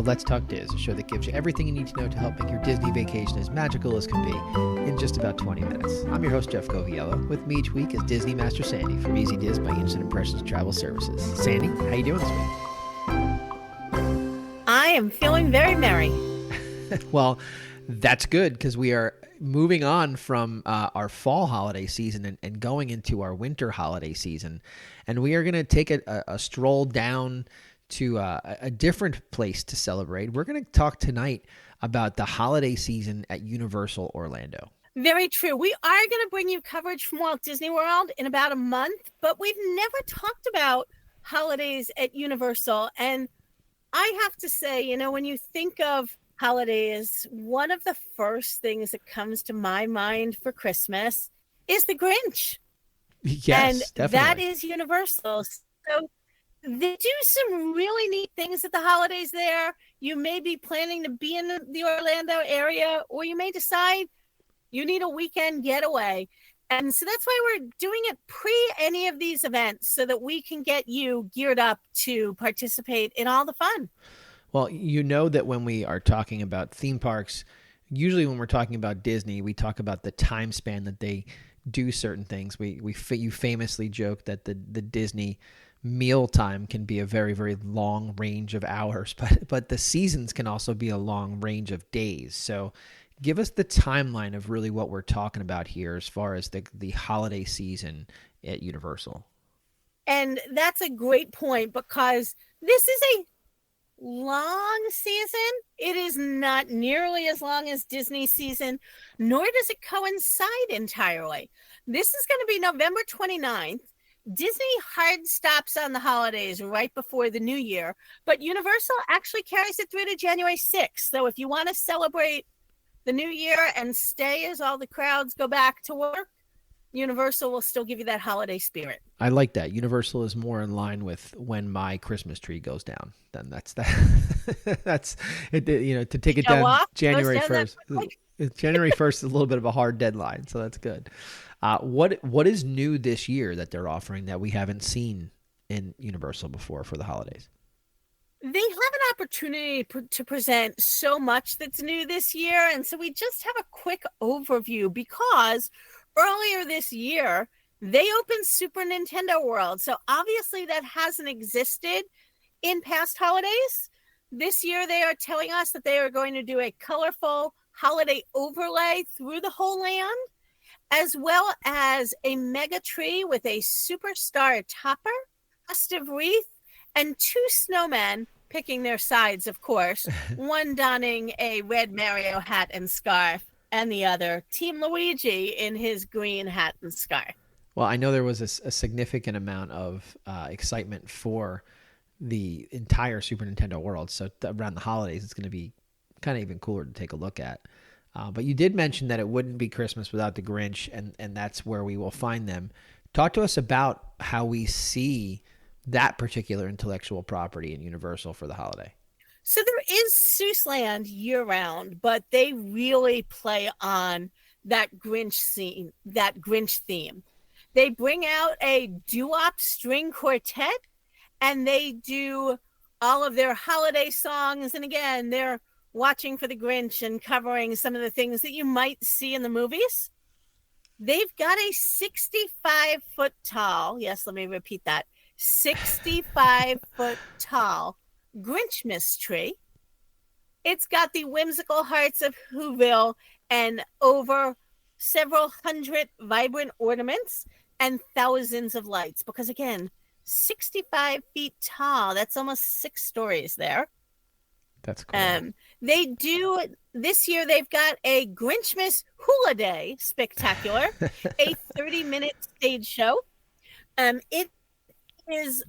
Let's Talk Diz, a show that gives you everything you need to know to help make your Disney vacation as magical as can be in just about 20 minutes. I'm your host, Jeff Coviello. With me each week is Disney Master Sandy from Easy Diz by Instant Impressions Travel Services. Sandy, how you doing this week? I am feeling very merry. Well, that's good because we are moving on from our fall holiday season and going into our winter holiday season. And we are going to take a stroll down to a different place to celebrate. We're going to talk tonight about the holiday season at Universal Orlando. Very true. We are going to bring you coverage from Walt Disney World in about a month, but we've never talked about holidays at Universal. And I have to say, when you think of holidays, one of the first things that comes to my mind for Christmas is the Grinch. Yes, and definitely. That is Universal. So they do some really neat things at the holidays there. You may be planning to be in the Orlando area, or you may decide you need a weekend getaway. And so that's why we're doing it pre any of these events so that we can get you geared up to participate in all the fun. Well, you know that when we are talking about theme parks, usually when we're talking about Disney, we talk about the time span that they do certain things. You famously joke that the Disney meal time can be a very, very long range of hours, but the seasons can also be a long range of days. So give us the timeline of really what we're talking about here as far as the holiday season at Universal. And that's a great point because this is a long season. It is not nearly as long as Disney season, nor does it coincide entirely. This is going to be November 29th. Disney hard stops on the holidays right before the new year, but Universal actually carries it through to January 6th. So if you want to celebrate the new year and stay as all the crowds go back to work, Universal will still give you that holiday spirit. I like that. Universal is more in line with when my Christmas tree goes down. Then that's that. That's it. To take it down January 1st. January 1st is a little bit of a hard deadline, so that's good. What is new this year that they're offering that we haven't seen in Universal before for the holidays? They have an opportunity to present so much that's new this year, and so we just have a quick overview because earlier this year, they opened Super Nintendo World. So obviously that hasn't existed in past holidays. This year, they are telling us that they are going to do a colorful holiday overlay through the whole land, as well as a mega tree with a superstar topper, festive wreath, and 2 snowmen picking their sides, of course, one donning a red Mario hat and scarf, and the other, Team Luigi, in his green hat and scarf. Well, I know there was a significant amount of excitement for the entire Super Nintendo World. So around the holidays, it's going to be kind of even cooler to take a look at. But you did mention that it wouldn't be Christmas without the Grinch, and that's where we will find them. Talk to us about how we see that particular intellectual property in Universal for the holiday. So there is Seuss Land year-round, but they really play on that Grinch theme. They bring out a doo-wop string quartet, and they do all of their holiday songs. And again, they're watching for the Grinch and covering some of the things that you might see in the movies. They've got a 65-foot tall, yes, let me repeat that, 65-foot tall Grinchmas tree. It's got the whimsical hearts of Whoville and over several hundred vibrant ornaments and thousands of lights. Because again, 65 feet tall, that's almost 6 stories there. That's cool. They do, this year they've got a Grinchmas Hula Day spectacular, a 30-minute stage show. It is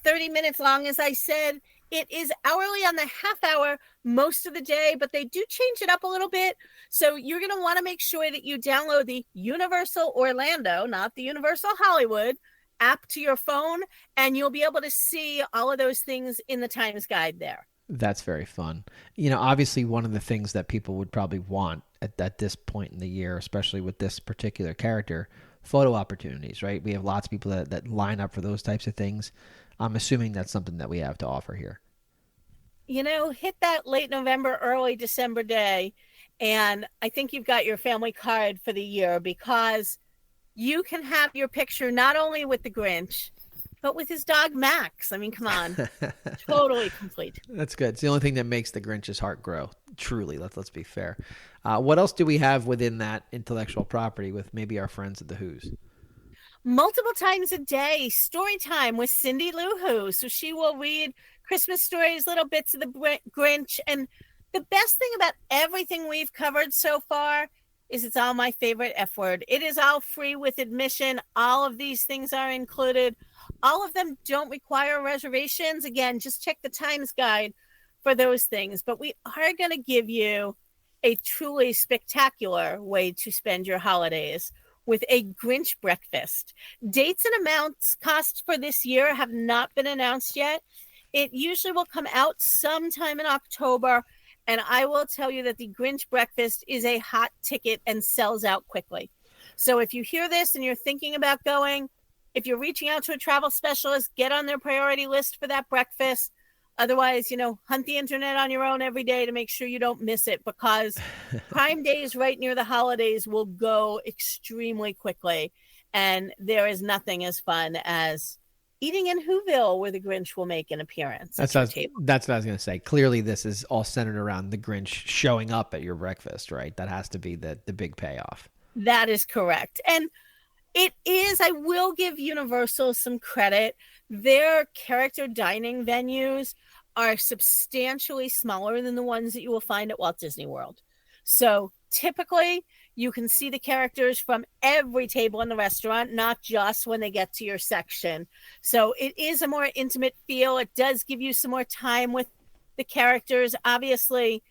30 minutes long, as I said. It is hourly on the half hour most of the day, but they do change it up a little bit. So you're going to want to make sure that you download the Universal Orlando, not the Universal Hollywood, app to your phone, and you'll be able to see all of those things in the Times Guide there. That's very fun. Obviously one of the things that people would probably want at this point in the year, especially with this particular character, photo opportunities, right? We have lots of people that line up for those types of things. I'm assuming that's something that we have to offer here. hit that late November, early December day. And I think you've got your family card for the year, because you can have your picture not only with the Grinch, but with his dog Max. I mean, come on, totally complete. That's good. It's the only thing that makes the Grinch's heart grow. Truly, let's be fair. What else do we have within that intellectual property with maybe our friends at the Who's? Multiple times a day, story time with Cindy Lou Who. So she will read Christmas stories, little bits of the Grinch. And the best thing about everything we've covered so far is it's all my favorite F word. It is all free with admission. All of these things are included. All of them don't require reservations. Again, just check the Times Guide for those things. But we are going to give you a truly spectacular way to spend your holidays with a Grinch breakfast. Dates and amounts cost for this year have not been announced yet. It usually will come out sometime in October. And I will tell you that the Grinch breakfast is a hot ticket and sells out quickly. So if you hear this and you're thinking about going, if you're reaching out to a travel specialist, get on their priority list for that breakfast. Otherwise, hunt the internet on your own every day to make sure you don't miss it, because Prime Days right near the holidays will go extremely quickly. And there is nothing as fun as eating in Whoville, where the Grinch will make an appearance. That's what I was going to say. Clearly, this is all centered around the Grinch showing up at your breakfast, right? That has to be the big payoff. That is correct. And it is, I will give Universal some credit. Their character dining venues are substantially smaller than the ones that you will find at Walt Disney World. So typically, you can see the characters from every table in the restaurant, not just when they get to your section. So it is a more intimate feel. It does give you some more time with the characters. Obviously,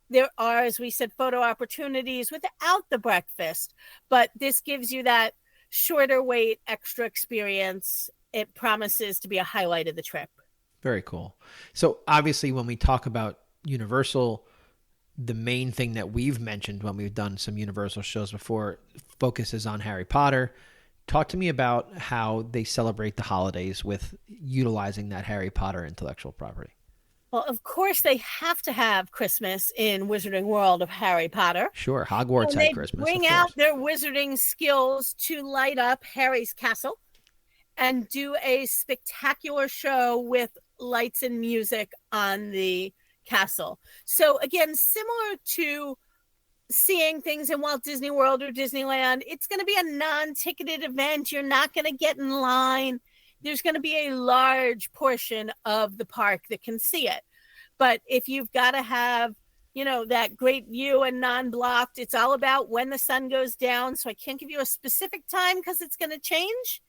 there are, as we said, photo opportunities without the breakfast, but this gives you that shorter wait, extra experience. It promises to be a highlight of the trip. Very cool. So obviously, when we talk about Universal, the main thing that we've mentioned when we've done some Universal shows before focuses on Harry Potter. Talk to me about how they celebrate the holidays with utilizing that Harry Potter intellectual property. Well, of course, they have to have Christmas in Wizarding World of Harry Potter. Sure, Hogwarts had Christmas. Bring out their wizarding skills to light up Harry's castle and do a spectacular show with lights and music on the castle. So again, similar to seeing things in Walt Disney World or Disneyland, it's going to be a non-ticketed event. You're not going to get in line. There's going to be a large portion of the park that can see it. But if you've got to have, that great view and non-blocked, it's all about when the sun goes down. So I can't give you a specific time because it's going to change.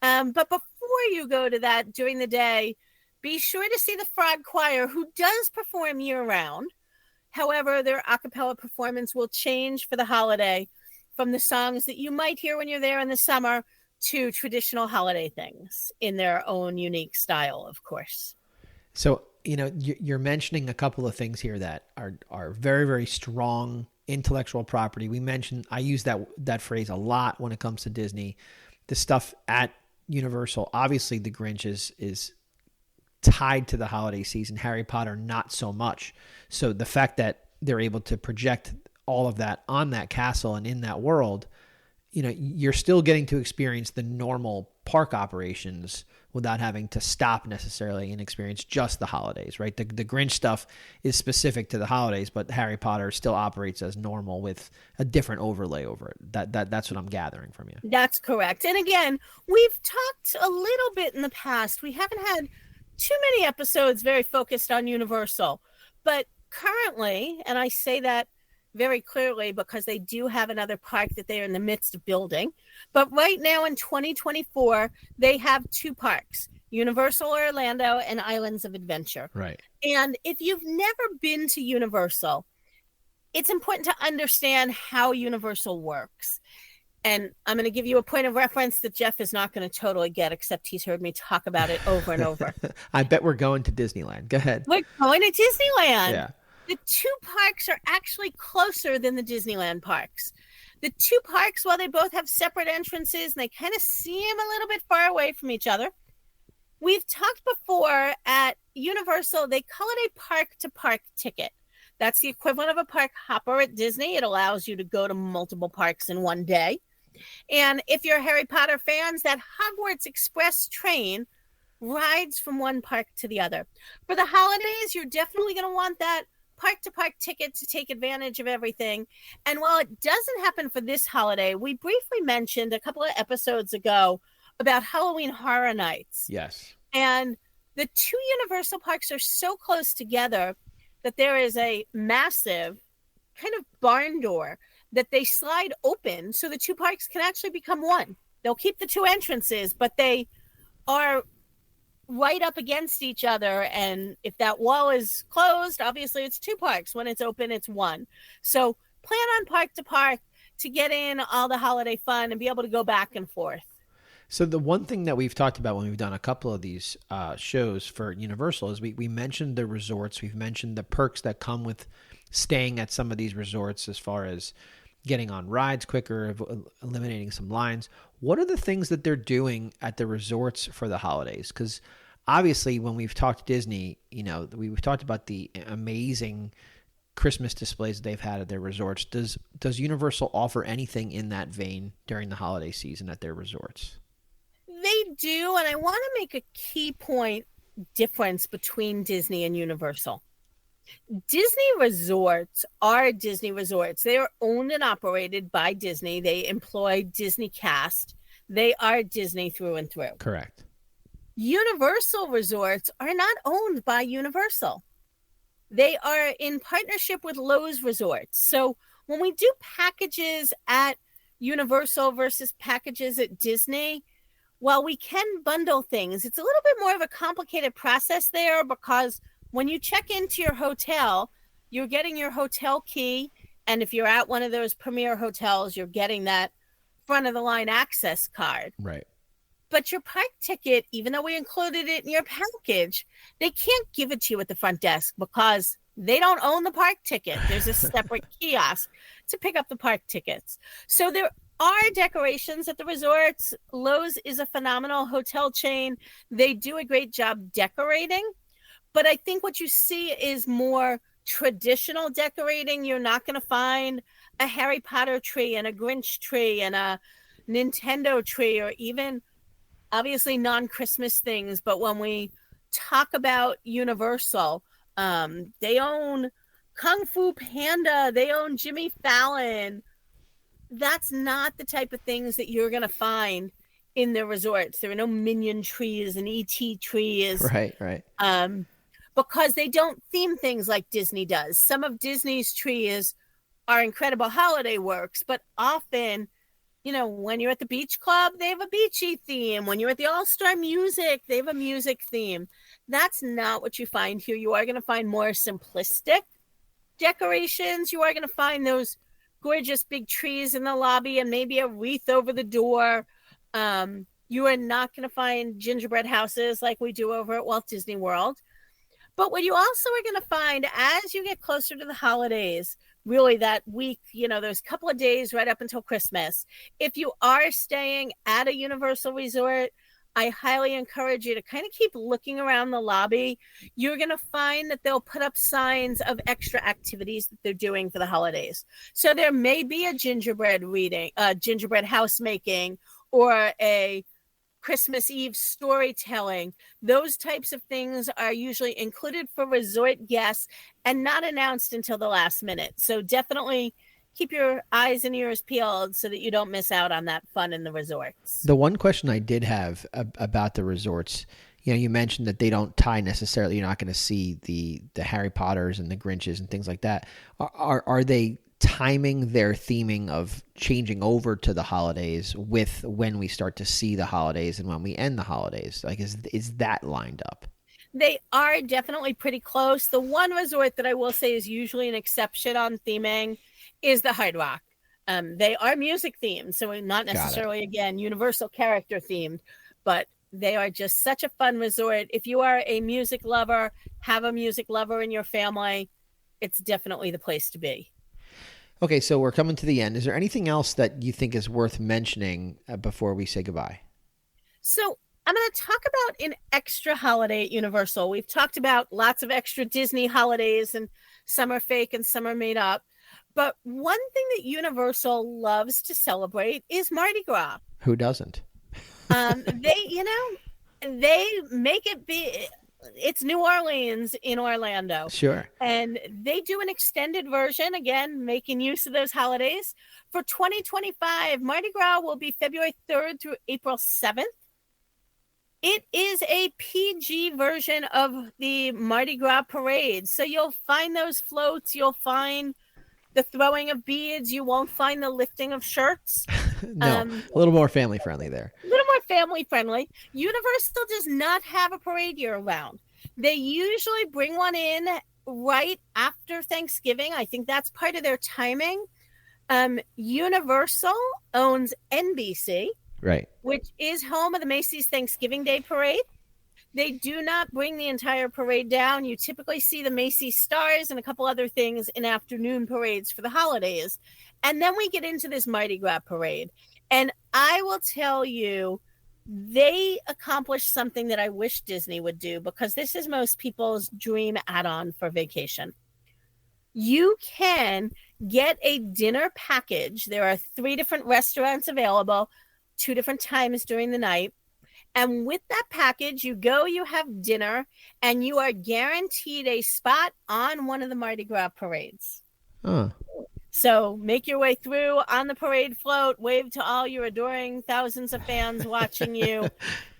But before you go to that during the day, be sure to see the Frog Choir, who does perform year-round. However, their a cappella performance will change for the holiday from the songs that you might hear when you're there in the summer to traditional holiday things in their own unique style, of course. So, you're mentioning a couple of things here that are very, very strong intellectual property. I use that phrase a lot when it comes to Disney. The stuff at Universal, obviously the Grinch is tied to the holiday season. Harry Potter, not so much. So the fact that they're able to project all of that on that castle and in that world, you're still getting to experience the normal park operations without having to stop necessarily and experience just the holidays, right? The Grinch stuff is specific to the holidays, but Harry Potter still operates as normal with a different overlay over it. That's what I'm gathering from you. That's correct. And again, we've talked a little bit in the past. We haven't had too many episodes very focused on Universal, but currently, and I say that very clearly because they do have another park that they're in the midst of building, but right now in 2024 they have two parks, Universal Orlando and Islands of Adventure. Right. And if you've never been to Universal, it's important to understand how Universal works. And I'm going to give you a point of reference that Jeff is not going to totally get, except he's heard me talk about it over and over. I bet we're going to Disneyland. Go ahead. We're going to Disneyland. Yeah. The two parks are actually closer than the Disneyland parks. The two parks, while they both have separate entrances and they kind of seem a little bit far away from each other, we've talked before at Universal, they call it a park to park ticket. That's the equivalent of a park hopper at Disney. It allows you to go to multiple parks in one day. And if you're Harry Potter fans, that Hogwarts Express train rides from one park to the other. For the holidays, you're definitely going to want that park to park ticket to take advantage of everything. And while it doesn't happen for this holiday, we briefly mentioned a couple of episodes ago about Halloween Horror Nights. Yes. And the two Universal parks are so close together that there is a massive kind of barn door that they slide open so the two parks can actually become one. They'll keep the two entrances, but they are right up against each other. And if that wall is closed, obviously it's two parks. When it's open, it's one. So plan on park to park to get in all the holiday fun and be able to go back and forth. So the one thing that we've talked about when we've done a couple of these shows for Universal is we mentioned the resorts. We've mentioned the perks that come with staying at some of these resorts as far as getting on rides quicker, eliminating some lines. What are the things that they're doing at the resorts for the holidays? Because obviously when we've talked Disney, we've talked about the amazing Christmas displays that they've had at their resorts. Does Universal offer anything in that vein during the holiday season at their resorts? They do, and I want to make a key point difference between Disney and Universal. Disney resorts are Disney resorts. They are owned and operated by Disney. They employ Disney cast. They are Disney through and through. Correct. Universal resorts are not owned by Universal. They are in partnership with Loews Resorts. So when we do packages at Universal versus packages at Disney, while we can bundle things, it's a little bit more of a complicated process there because when you check into your hotel, you're getting your hotel key. And if you're at one of those premier hotels, you're getting that front of the line access card. Right. But your park ticket, even though we included it in your package, they can't give it to you at the front desk because they don't own the park ticket. There's a separate kiosk to pick up the park tickets. So there are decorations at the resorts. Loews is a phenomenal hotel chain. They do a great job decorating. But I think what you see is more traditional decorating. You're not going to find a Harry Potter tree and a Grinch tree and a Nintendo tree or even obviously non-Christmas things. But when we talk about Universal, they own Kung Fu Panda. They own Jimmy Fallon. That's not the type of things that you're going to find in the resorts. There are no Minion trees and ET trees. Right. Because they don't theme things like Disney does. Some of Disney's trees are incredible holiday works, but often, when you're at the beach club, they have a beachy theme. When you're at the All-Star Music, they have a music theme. That's not what you find here. You are going to find more simplistic decorations. You are going to find those gorgeous big trees in the lobby and maybe a wreath over the door. You are not going to find gingerbread houses like we do over at Walt Disney World. But what you also are going to find as you get closer to the holidays, really that week, those couple of days right up until Christmas, if you are staying at a Universal resort, I highly encourage you to kind of keep looking around the lobby. You're going to find that they'll put up signs of extra activities that they're doing for the holidays. So there may be a gingerbread reading, gingerbread house making, or a Christmas Eve storytelling. Those types of things are usually included for resort guests and not announced until the last minute. So definitely keep your eyes and ears peeled so that you don't miss out on that fun in the resorts. The one question I did have about the resorts, you mentioned that they don't tie necessarily. You're not going to see the Harry Potters and the Grinches and things like that. Are they timing their theming of changing over to the holidays with when we start to see the holidays and when we end the holidays? Like, is that lined up? They are definitely pretty close. The one resort that I will say is usually an exception on theming is the Hard Rock. They are music themed, so not necessarily, again, Universal character themed, but they are just such a fun resort. If you are a music lover, have a music lover in your family, it's definitely the place to be. Okay, so we're coming to the end. Is there anything else that you think is worth mentioning before we say goodbye? So I'm going to talk about an extra holiday at Universal. We've talked about lots of extra Disney holidays, and some are fake and some are made up. But one thing that Universal loves to celebrate is Mardi Gras. Who doesn't? They make it be. It's New Orleans in Orlando. Sure. And they do an extended version, again, making use of those holidays. For 2025, Mardi Gras will be February 3rd through April 7th. It is a PG version of the Mardi Gras parade. So you'll find those floats. You'll find the throwing of beads. You won't find the lifting of shirts. No, a little more family friendly there. A little more family friendly. Universal does not have a parade year round. They usually bring one in right after Thanksgiving. I think that's part of their timing. Universal owns NBC, right, which is home of the Macy's Thanksgiving Day Parade. They do not bring the entire parade down. You typically see the Macy's stars and a couple other things in afternoon parades for the holidays. And then we get into this Mardi Gras parade. And I will tell you, they accomplished something that I wish Disney would do, because this is most people's dream add-on for vacation. You can get a dinner package. There are 3 different restaurants available, 2 different times during the night. And with that package, you go, you have dinner, and you are guaranteed a spot on one of the Mardi Gras parades. So make your way through on the parade float, wave to all your adoring thousands of fans watching you,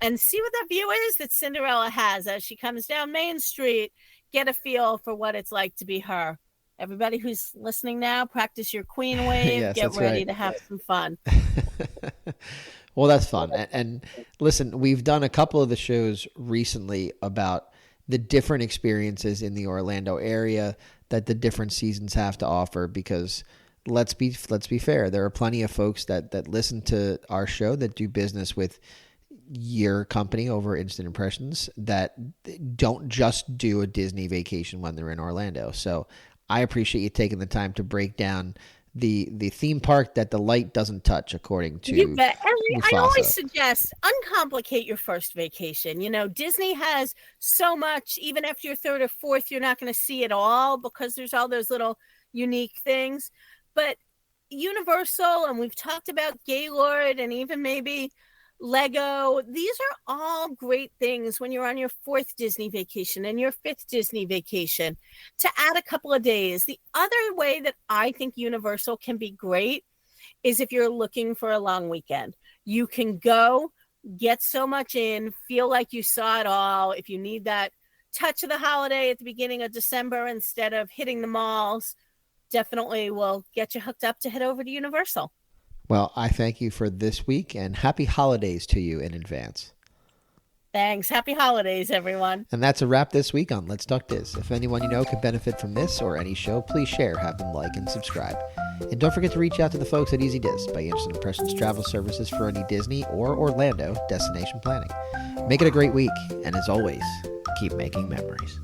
and see what that view is that Cinderella has as she comes down Main Street. Get a feel for what it's like to be her. Everybody who's listening now, practice your queen wave. Yes, get ready right. to have some fun. Well, that's fun. And listen, we've done a couple of the shows recently about the different experiences in the Orlando area that the different seasons have to offer, because let's be fair, there are plenty of folks that listen to our show that do business with your company over Instant Impressions that don't just do a Disney vacation when they're in Orlando. So I appreciate you taking the time to break down the theme park that the light doesn't touch, according to you bet. Mufasa. I always suggest uncomplicate your first vacation. You know, Disney has so much. Even after your 3rd or 4th, you're not going to see it all because there's all those little unique things. But Universal, and we've talked about Gaylord, and even maybe Lego, these are all great things when you're on your 4th Disney vacation and your 5th Disney vacation to add a couple of days. The other way that I think Universal can be great is if you're looking for a long weekend. You can go, get so much in, feel like you saw it all. If you need that touch of the holiday at the beginning of December instead of hitting the malls, definitely will get you hooked up to head over to Universal. Well, I thank you for this week, and happy holidays to you in advance. Thanks. Happy holidays, everyone. And that's a wrap this week on Let's Talk Diz. If anyone you know could benefit from this or any show, please share, have them like, and subscribe. And don't forget to reach out to the folks at Easy Diz by Instant Impressions Travel Services for any Disney or Orlando destination planning. Make it a great week, and as always, keep making memories.